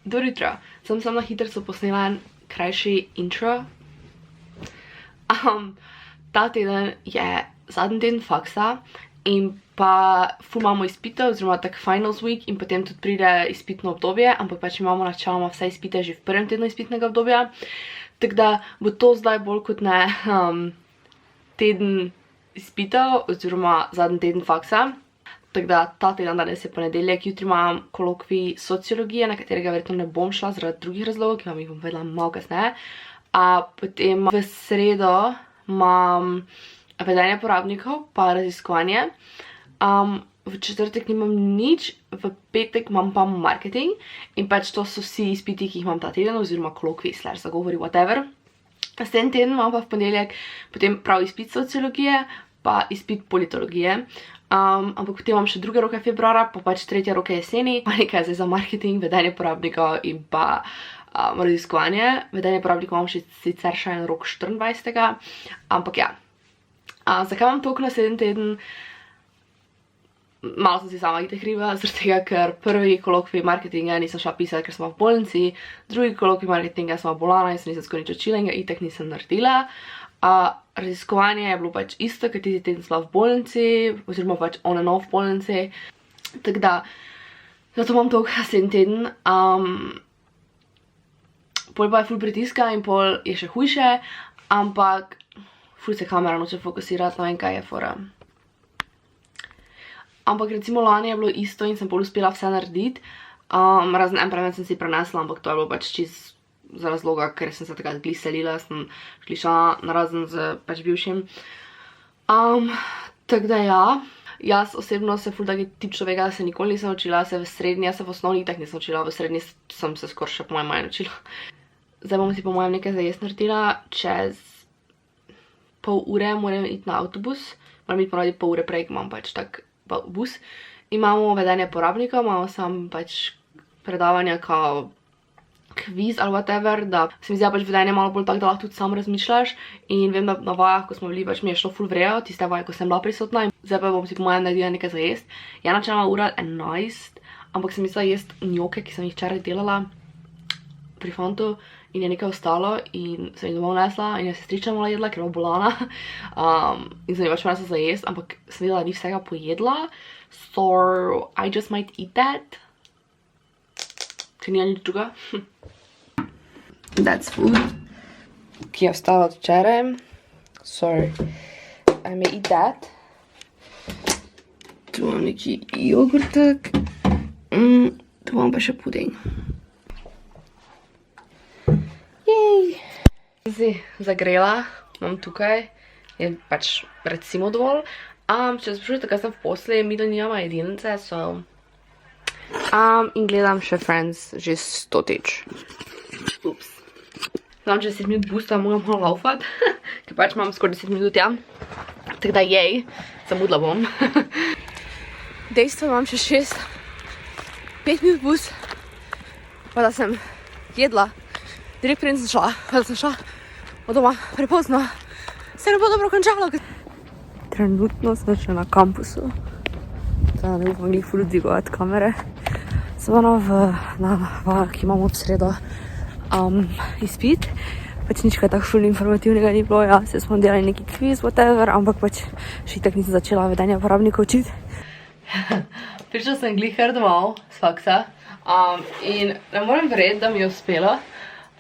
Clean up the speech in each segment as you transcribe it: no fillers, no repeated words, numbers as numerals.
Dobro jutro. Sem na hitro posnela en krajši intro. Ta teden je zadnji teden faksa in pa ful imamo izpite, oziroma tak finals week, in potem tudi pride izpitno obdobje, ampak pač imamo načeloma vse izpite že v prvem tednu izpitnega obdobja. Tako da bo to zdaj bolj kot ne teden izpitev, oziroma zadnji teden faksa. Tako da ta teden, danes je ponedeljek, jutri imam kolokvij sociologije, na katerega verjetno ne bom šla zaradi drugih razlogov, ki vam jih bom vedela malo kasneje. Potem v sredo imam vedenje porabnikov pa raziskovanje. V četrtek nimam nič, v petek imam pa marketing in pač to so vsi izpiti, ki jih imam ta teden, oziroma kolokvij, zagovori, whatever. Naslednji teden imam pa v ponedeljek potem prav izpit sociologije pa izpit politologije. Ampak potem imam še druge roke februara, pa pač tretje roke jeseni, pa nekaj zdaj za marketing, vedenje porabnikov in pa raziskovanje. Vedenje porabnikov imam sicer še en rok 24. Ampak ja. Zakaj imam toliko naslednji teden? Malo sem si sama itak kriva, zaradi tega, ker prvi kolokvij marketinga nisem šla pisati, ker sem v bolnici, drugi kolokvij marketinga sem bolana in se nisem skoraj nič učila in ga itak nisem naredila. Raziskovanje je bilo pač isto, ker tisti teden sem v bolnici, oziroma pač on and off v bolnici. Tako da, zato imam toliko naslednji teden. Pol pa je ful pritiska in pol je še hujše, ampak ful se kamera noče fokusirati, ne vem kaj je fora. Ampak recimo lani je bilo isto in sem pol uspela vse narediti. Razen en predmet sem si prenesla, ampak to je bilo pač čisto za razloga, ker sem se takrat glih selila, sem šla na razen z pač bivšim. Tako da ja, jaz osebno se ful taki tip človeka, da se nikoli nisem učila, se v srednji, jaz se v osnovni itak nisem učila, v srednji sem se skoraj še po mojem manj učila. Zdaj bom si po mojem nekaj za jesti naredila, čez pol ure moram iti na avtobus, moram iti ponavadi pol ure prej, imam pač tak bus. Imamo vedenje porabnikov, imamo sam pač predavanja kao kviz ali whatever, da se mi zdi pač vedenje malo bolj tak, da lahko tudi sam razmišljaš. In vem, da na vajah, ko smo bili, pač mi je šlo ful vrejo, tiste vaje, ko sem bila prisotna. Zdaj pa bom si po mojem naredila nekaj za jesti. Je načeloma ura 11, ampak sem mislila jesti njoke, ki sem jih včeraj delala pri fantu, in je nekaj ostalo in sem jih domov nesla in je sestrična mala jedla, ker je bolana. In sem jih pač nesla za jesti, ampak sem videla, da ni vsega pojedla. So, I just might eat that. Če ni nič druga. That's food, ki je ostala od včeraj. Sorry. I may eat that. Tu imam neki jogurtek. Tu imam pa še puding. Jej! Sem si zagrela, imam tukaj, je pač recimo dovolj. Če sprašujete, kaj sem v posli, mi da nimamo jedilnice, so... In gledam še Friends že 100-tič. Ups. Znam, če 10 minut busta, moram malo laufat, ker pač imam skoraj 10 minut, ja. Tako da jej, zamudla bom. Dejstvo imam še 5 minut bus, pa da sem jedla. Direkt preden sem šla, pa da sem šla od doma prepozno. Se ne bo dobro končalo. Trenutno sem še na kampusu. Da ne upam glih ful dvigovati kamere. Sem na vajah, ki imamo v sredo izpit. Pač nič kaj tako ful informativnega ni bilo, ja, se smo delali neki kviz, whatever, ampak pač še itak nisem začela vedenja porabnikov učiti. Prišla sem glih kar domov s faksa in ne morem verjeti, da mi je uspelo.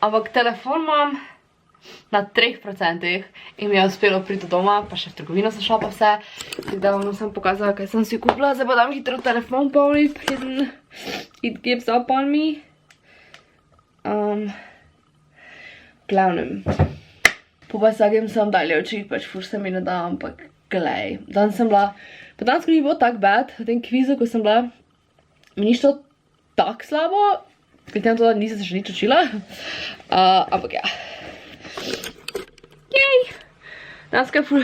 Ampak telefon imam na 3% in mi je uspelo priti do doma, pa še v trgovino sem šla pa vse. Tako da vam sem pokazala, kaj sem si kupila. Zdaj pa dam hitro telefon polni, preden it gives up on me. Glavnem. Po pa vsakem sem dalje učiti, pač fur se mi ne da, ampak glej. Danes sem bila, pa danes ni bilo tak bad, v tem kvizu, ko sem bila, mi ni šlo tak slabo. Glede na to, da nisem se še nič učila. Ampak ja. Jej! Danes je ful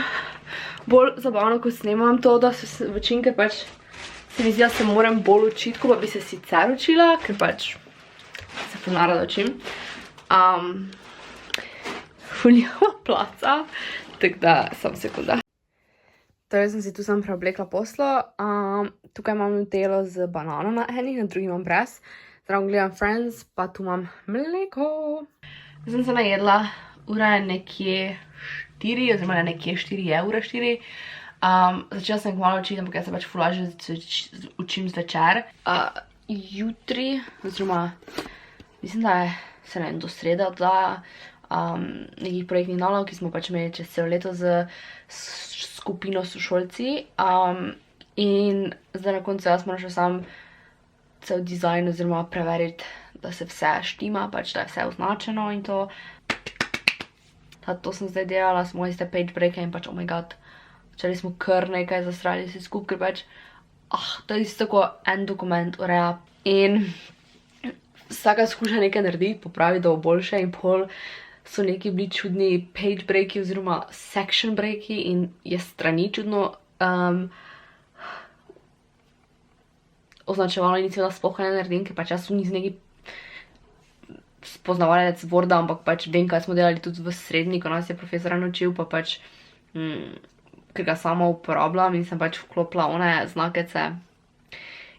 bolj zabavno, ko snemam to, da se večin, ker pač se mi zdi, da se moram bolj učiti, ko pa bi se sicer učila, ker pač se ful narada učim. Ful njama placa, tako da sam sekunda. Torej sem si tu sam preoblekla poslo. Tukaj imam nutelo z banano na eni, na drugi imam brez. Zdravo gledam Friends, pa tu imam mleko. Zdaj sem se najedla, ura je nekje 4, oziroma nekje 4 je ura 4. Začela sem kmalo učiti, ampak jaz se pač fulaže učim zvečer. Jutri, oziroma mislim, da je se ne vem, do sreda oddaja nekih projektnih nalog, ki smo pač imeli čez celo leto z skupino sošolci. In zdaj na koncu jaz moram še sam cel dizajn oziroma preveriti, da se vse štima, pač da je vse označeno in to. To sem zdaj delala, smo iste page breake in pač oh my god, začeli smo kar nekaj zastrali vsi skupaj, ker pač to je isto tako en dokument ureja in vsaka skuša nekaj narediti, popraviti, da bo boljše in pol so neki bili čudni page breaki oziroma section breaki in je strani čudno označevalo in seveda sploh ne naredim, ker pač jaz tu nisem neki spoznavalec Worda, ampak pač vem, kaj smo delali tudi v srednji, ko nas je profesor naučil, pa pač ker ga sama uporabljam in sem pač vklopila one znakece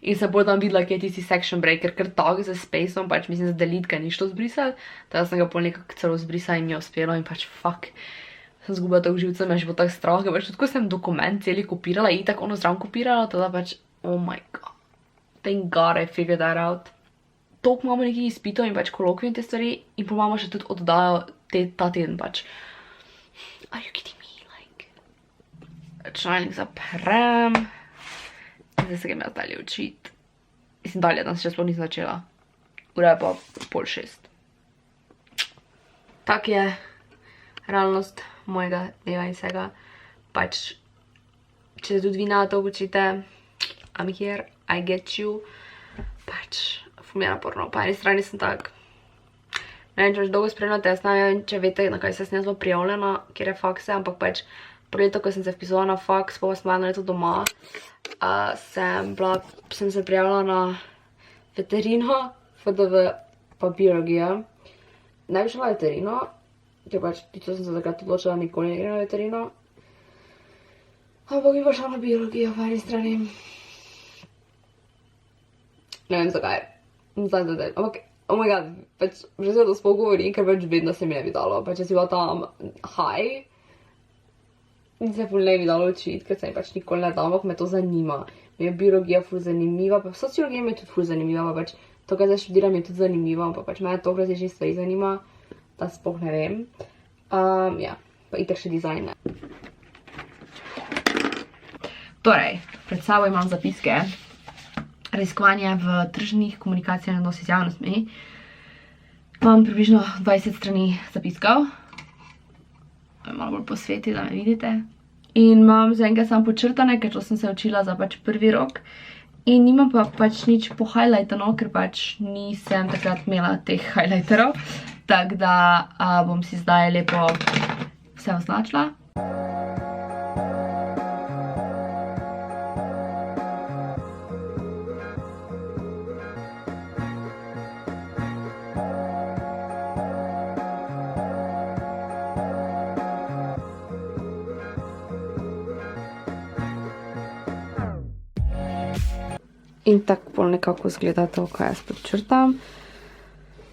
in sem bolj tam videla, kje je tisti section breaker, ker tak z spaceom, pač mislim, za delete ga ni šlo zbrisati, tako sem ga pol nekako celo zbrisala in mi je uspelo in pač fuck, sem zgubila tako živce, me je že bilo tako strah, ker pač tudi ko sem dokument celi kopirala, itak ono zraven kopirala, teda pač oh my god, thank god I figured that out. Toliko imamo nekih izpitov in pač kolokvij in te stvari in pol imamo še tudi oddajo ta teden pač. Are you kidding me? Like, računalnik zaprem. Zdaj se grem jaz dalje učiti. Mislim, dalje, danes še sploh nisem začela. Ura je pa 5:30. Tak je realnost mojega dneva in vsega. Pač, če se tudi vi na to učite, I'm here, I get you. Pač, ful mi je naporno. Po eni strani sem tak, ne vem, če več dolgo spremljate, jaz ne vem, če veste, na kaj se sem jaz bila prijavljena, kjer je fakse, ampak pač prvo leto, ko sem se vpisovala na faks, pa sem bila eno leto doma, sem se prijavila na veterino, FDV pa biologijo. Ne bi šla na veterino, ker pač tisto sem se takrat odločila, nikoli ne gre na veterino. Ampak bi pa šla na biologijo po eni strani. Ne vem zakaj. Ampak, oh my god, pač že se to sploh govori, ker pač vedno se mi ne bi dalo. Pač jaz si bila tam high in se ful ne bi dalo učiti, ker se mi pač nikoli ne dalo, ampak me to zanima. Mi je biologija ful zanimiva, pa sociologija mi je tudi ful zanimiva, pa pač to, kaj zdaj študiram, je tudi zanimivo, ampak pač mene toliko različnih stvari zanima, da sploh ne vem. Ja, pa itak še dizajn, ne. Torej, pred sabo imam zapiske. Raziskovanje v tržnih komunikacijah in odnosih z javnostmi. Imam približno 20 strani zapiskov. Malo bolj posveti, da me vidite. In imam zaenkrat samo počrtane, ker to sem se učila za pač prvi rok. In nimam pa pač nič pohajlajtano, ker pač nisem takrat imela teh highlighterov. Tako da bom si zdaj lepo vse označila. In tako pol nekako izgleda to, kaj jaz podčrtam.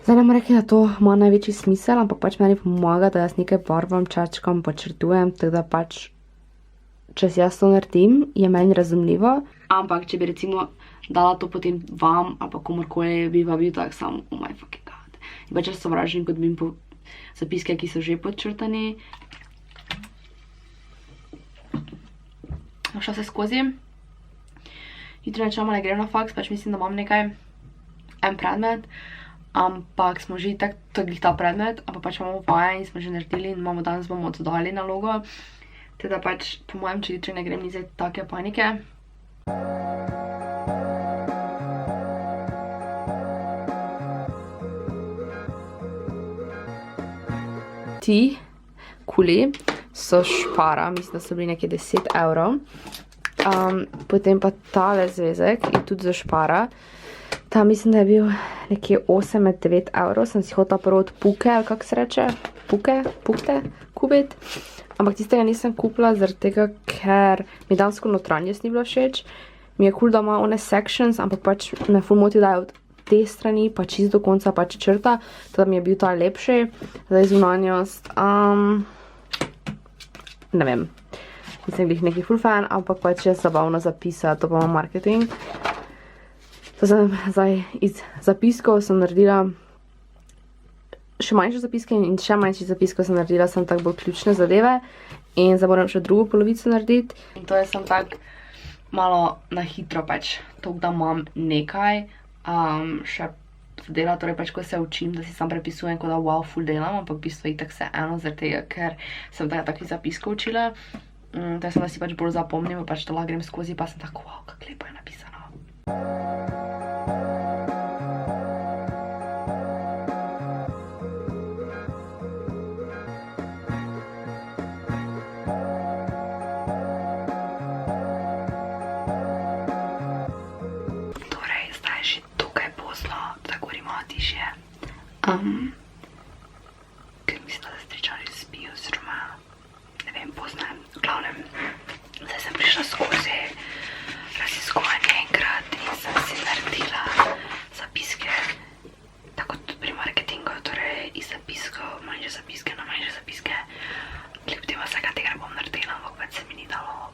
Zdaj ne bomo rekli, da to ima največji smisel, ampak pač meni pomaga, da jaz nekaj barvam, čačkam, počrtujem, tako da pač, če si jaz to naredim, je meni razumljivo. Ampak, če bi recimo dala to potem vam, ali pa komorkoli, bi pa bil tak sam, oh my fucking god. In pač jaz sovražim, kot bi po zapiske, ki so že podčrtani. Šla se skozi. Jutri načeloma ne grem na faks, pač mislim, da imam en predmet, ampak smo že tako, to je glih ta predmet, ampak pač imamo vaje in smo že naredili in danes bomo oddali nalogo. Teda pač, po mojem, če jutri ne grem, ni zdaj take panike. Ti kuli so špara, mislim, da so bili nekje 10 €. Potem pa tale zvezek je tudi za špara. Ta mislim, da je bil nekje 8-9 €. Sem si hotela prvo od Puke, ali kako se reče? Pukte kupiti. Ampak tistega nisem kupila, zaradi tega, ker mi dansko notranjost ni bila všeč. Mi je cool, da ima one sections, ampak pač me ful moti, da je od te strani, pa čist do konca pač črta, da mi je bil ta lepši. Zdaj zunanjost, ne vem, nisem glih neki full fan, ampak pač je zabavno zapisati, to pa imam marketing. To sem zdaj iz zapiskov sem naredila še manjše zapiske in še manjših zapiskov sem naredila, sem tako bolj ključne zadeve in zdaj moram še drugo polovico narediti. In to je sem tako malo na hitro pač, to da imam nekaj še dela, torej pač ko se učim, da si sam prepisujem, ko da wow, full delam, ampak v bistvu itak se eno zaradi tega, ker sem takih zapiskov učila, da sem da si pač bolj zapomnim, pač to lahko grem skozi, pa sem tako, wow, kako lepo je napisano. Ker mislim, da stričari spijo, oziroma ne vem, poznajem. V glavnem, zdaj sem prišla skozi raziskovanje enkrat in sem si naredila zapiske, tako tudi pri marketingu, torej iz zapiskov, manjše zapiske na manjše zapiske. Kljub temu vsega tega ne bom naredila, ampak pač se mi ni dalo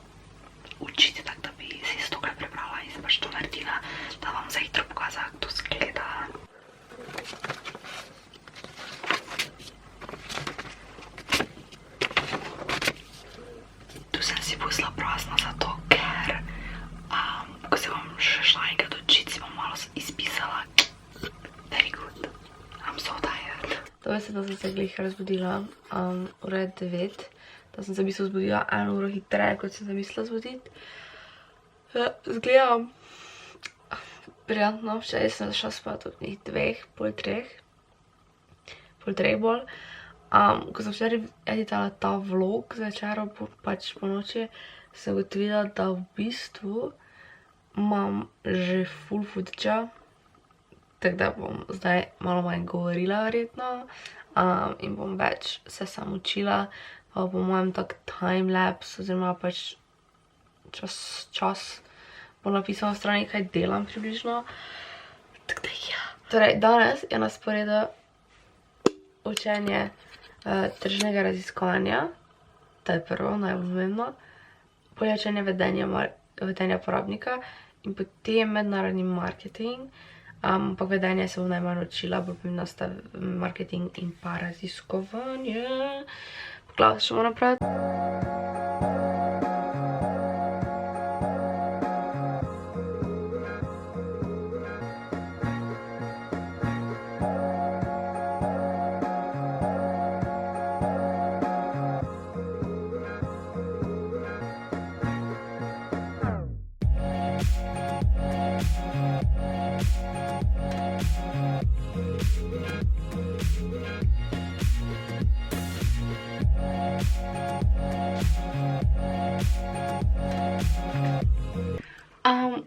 učiti, tako da bi si stokrat prebrala in sem pač to naredila, da vam za hitro pokazala, kako to zgleda. Tu sem si pustila prazno zato, ker ko se bom še šla enkrat učiti, si bom malo izpisala. Very good. I'm so tired. To je se, da sem se glih razbudila ure 9. Da sem se v bistvu zbudila 1 uro hitreje, kot sem se mislila zbuditi. Zgledam prijatno, včeraj sem zašla spat ob njih 2, pol 3 bolj. Ko sem včeraj editala ta vlog zvečer, pač po noči, sem ugotovila, da v bistvu imam že full footage, tako da bom zdaj malo manj govorila verjetno in bom več se sam učila, pa po mojem tak timelapse, oziroma pač čas bom napisala v strani, kaj delam približno. Tako da ja. Torej, danes je na sporedu učenje tržnega raziskovanja, to je prvo, najbolj pomembno, potem učenje vedenja porabnika in potem mednarodni marketing, ampak vedenje se bom najmanj učila, bolj pomembno sta marketing in pa raziskovanje. Poglavno še moram praviti.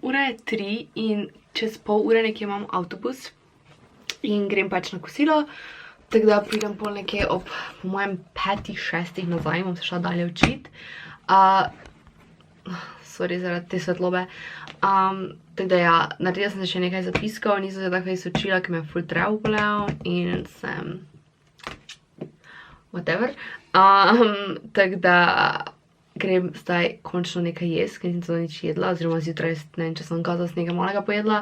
Ura je 3 in čez pol ure nekje imam avtobus in grem pač na kosilo, tako da pridem pol nekje ob, po mojem, 5-6 nazaj, bom se šla dalje učiti. Sorry zaradi te svetlobe. Tako da ja, naredila sem se še nekaj zapiskov, nisem se tako izučila, ker me je full trev bolel in sem whatever. Tako da grem zdaj končno nekaj jesti, ker nisem to nič jedla, oziroma zjutraj, ne vem, če sem kazala z nekaj malega pojedla.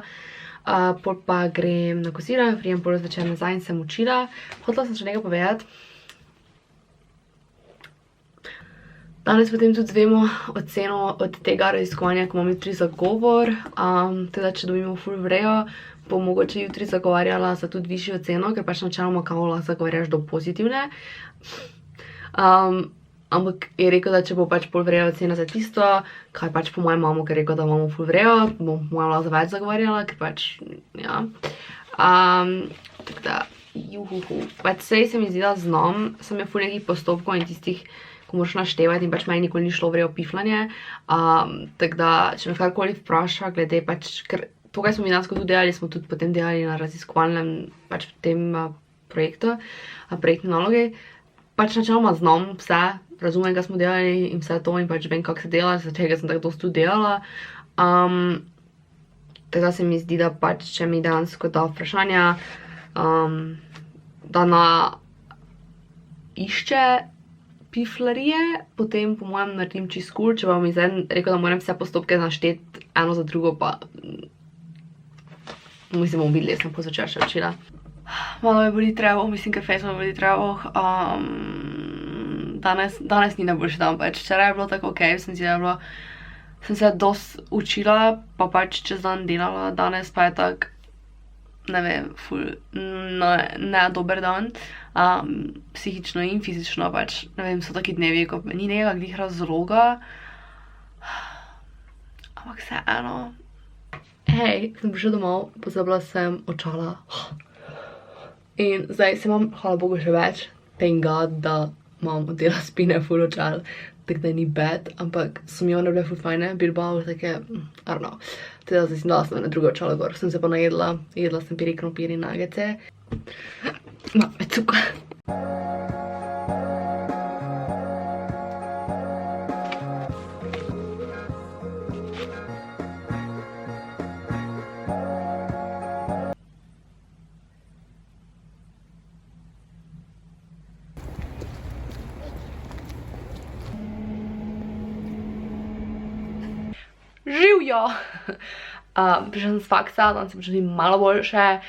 Pol pa grem na kosilo, prijem pol zvečer nazaj in sem učila. Hotela sem še nekaj povedati. Danes potem tudi zvemo oceno od tega raziskovanja, ko imam jutri zagovor. Teda, če dobimo ful vrejo, bom mogoče jutri zagovarjala za tudi višjo oceno, ker pač načeloma kao lahko zagovarjaš do pozitivne. Ampak je rekel, da če bo pač pol vrejo ocena za tisto, kaj pač po mojem mamu, ker je rekel, da imamo ful vrejo, bom po mojem lahko več zagovarjala, ker pač, ja. Tako da, juhuhu. Pač sej se mi zdi, da znam, sem je ful nekih postopkov in tistih, ko moraš naštevati in pač meni nikoli ni šlo vrejo piflanje. Tako da, če me karkoli vpraša, glede pač, ker to, kaj smo mi dansko tudi delali, smo tudi potem delali na raziskovalnem, pač v tem projektu, projektni nalogi. Pač načeloma znam vse, razumem, kaj smo delali in vse to in pač vem, kako se dela, za čega sem tako dosti tudi delala. Tako da se mi zdi, da pač, če mi dejansko da vprašanja, da na išče piflarije, potem po mojem naredim čist cool, če bom zdaj rekel, da moram vse postopke našteti eno za drugo, pa mislim, bomo videli, jaz sem pozvečer še učila. Malo me boli trevo, mislim, ker fejs me boli trevo. Danes ni najboljši dan, pač včeraj je bilo tako okej, sem se dosti učila, pa pač čez dan delala, danes pa je tak, ne vem, ful, ne dober dan, psihično in fizično pač, ne vem, so taki dnevi, ko ni nekega glih razloga, ampak vseeno. Hej, sem prišla domov, pozabila sem očala in zdaj se imam, hvala Bogu, še več, thank God, da imam od dela spine ful očal, tako da ni bad, ampak so mi one bile ful fajne, Bilbao, take, I don't know, teda zdaj sem dala sem na drugo očalo gor, sem se pa najedla, jedla sem piri krompir in nagece, me cuka. Živjo! Prišla sem z faksa, danes se počutim malo boljše.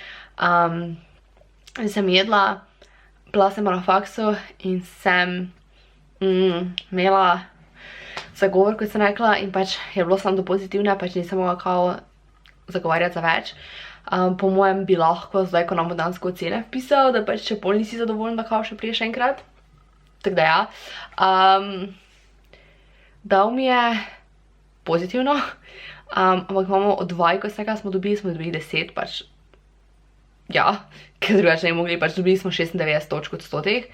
Sem jedla, bila sem na faksu in sem imela zagovor, kot sem rekla, in pač je bilo samo do pozitivne, pač nisem mogla kao zagovarjati za več. Po mojem bi lahko zdaj, ko nam bo dansko ocene vpisal, da pač če pol nisi zadovoljen, da kao še priješ enkrat. Tako da ja. Dal mi je pozitivno, ampak imamo od dvajko vsega smo dobili 10, pač, ja, ker drugače ne mogli, pač dobili smo 96 točk od 100,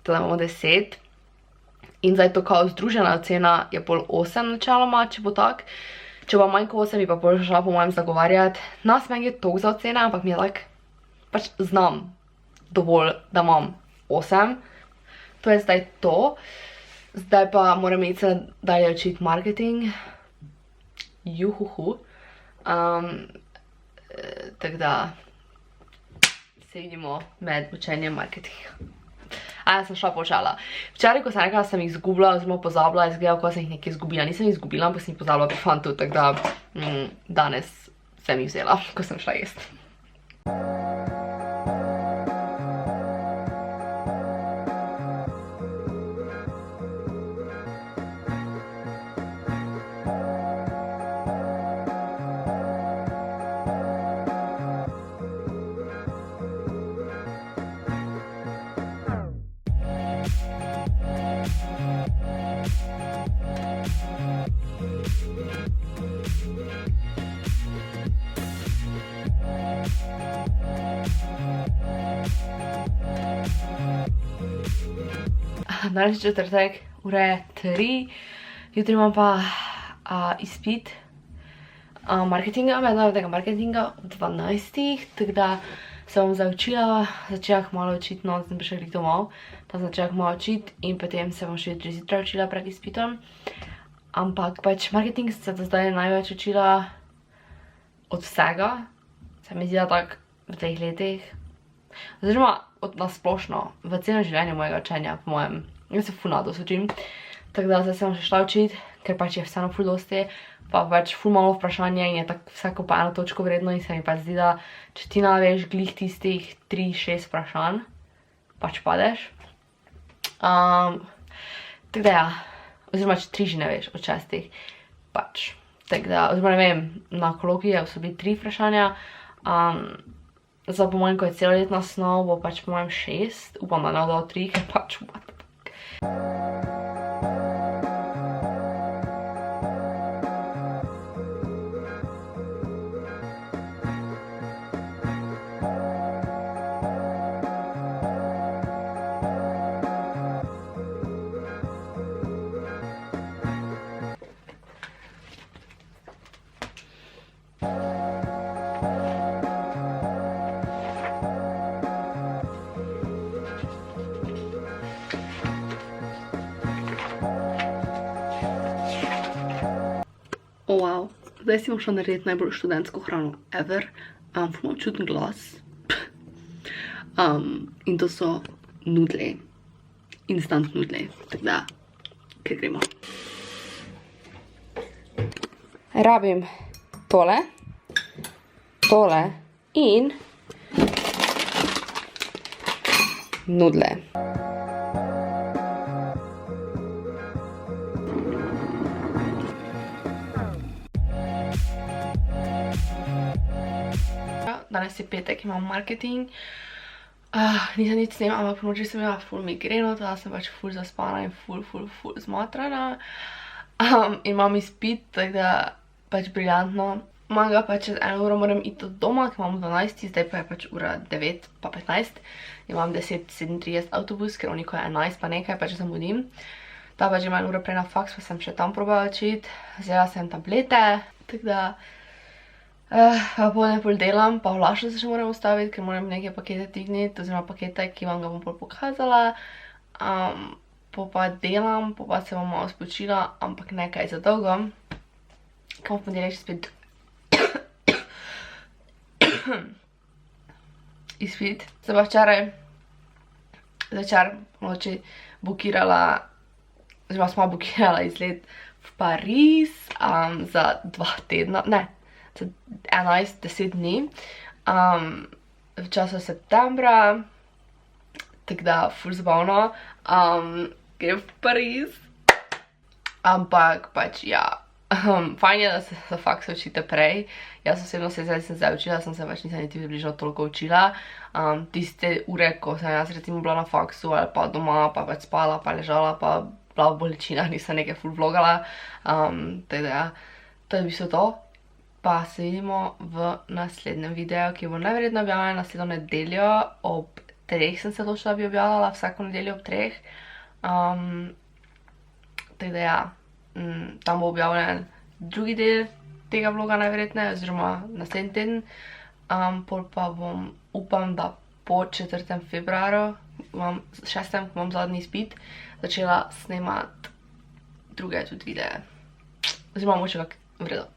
teda imamo 10, in zdaj to kao združena ocena je pol 8 načeloma, če bo tak, če bo manj kot 8, bi pa pol šla po mojem zagovarjati, nas meni je toliko za ocene, ampak mi je tak, pač znam dovolj, da imam 8, to je zdaj to, zdaj pa moram iti se dalje učiti marketing, juhuhu, tako da se vidimo med učenjem marketinga. Jaz sem šla počala. Včeraj, ko sem rekla, da sem jih izgubila, oziroma pozabila, izgledala, ko sem jih nekaj izgubila. Nisem jih izgubila, ampak sem jih pozabila pri fantu, tako da danes sem jih vzela, ko sem šla jesti. Danes je četrtek, ura je 3, jutri imam pa izpit marketinga, mednarodnega marketinga ob 12, tako da se bom zaučila, začela malo učiti, no, sem prišla domov, pa sem začela malo učiti in potem se bom še jutri zjutraj učila pred izpitom. Ampak pač marketing se do zdaj največ učila od vsega, se mi zdi, da tak v teh letih, oziroma nasplošno, v celem življenju mojega učenja, po mojem, jaz se ful nadost učim, tako da zdaj se bom še šla učiti, ker pač je vseeno ful dosti, pa pač ful malo vprašanje in je tako vsako pa eno točko vredno in se mi pa zdi, da če ti naveš glih tistih 3-6 vprašanj, pač padeš. Tako da ja, oziroma če 3 že ne veš od 6, pač, tako da, oziroma ne vem, na kolokviji so bili 3 vprašanja, za po mojem, ko je celoletna snov, bo pač po mojem 6, upam, da ne bo 3, ker pač what the fuck. Zdaj si bom šla narediti najbolj študentsko hrano ever. Ful imam čuten glas. In to so nudli. Instant nudli. Tako da, kaj gremo. Rabim tole. Tole. In nudle. Danes je petek, imam marketing. Nisem nič snema, ampak po noči sem imela ful migreno, teda sem pač ful zaspana in ful zmatrana. Imam izpit, tako da pač briljantno. Imam ga pač čez 1 uro moram iti od doma, ker imam 12, zdaj pa je pač ura 9 pa 15. Imam 10:37 avtobus, ker oni ko je 11 pa nekaj, pač zamudim. Ta pač ima 1 uro prej na faks, pa sem še tam probala učiti. Vzela sem tablete, tako da popolne pol delam, pa vlašno se še moram ustaviti, ker moram neke pakete digniti, oziroma pakete, ki vam ga bom pol pokazala. Pa delam, pa se bom malo spočila, ampak nekaj za dolgo. Kam v ponedeljek še spet izpit. Sem pa včeraj zvečer po noči bukirala, oziroma smo bukirala izlet v Pariz za 2 tedna, ne, za 10 dni, v času septembra, tako da ful zabavno, grem v Pariz, ampak pač ja, fajn je, da se za faks učite prej. Jaz osebno se zdaj učila, sem se pač nisem niti približno toliko učila. Tiste ure, ko sem jaz recimo bila na faksu ali pa doma, pa pač spala, pa ležala, pa bila v bolečinah, nisem nekaj ful vlogala. Tako da ja, to je v bistvu to. Pa se vidimo v naslednjem videu, ki bo najverjetno objavljen naslednjo nedeljo ob 3, sem se odločila, da bi objavljala vsako nedeljo ob 3. Tako da ja, tam bo objavljen drugi del tega vloga najverjetneje, oziroma naslednji teden. Pol pa bom, upam, da po 4. februarju, 6. ko imam zadnji izpit, začela snemati druge tudi videe. Oziroma moče kak v redu.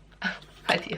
Hajde.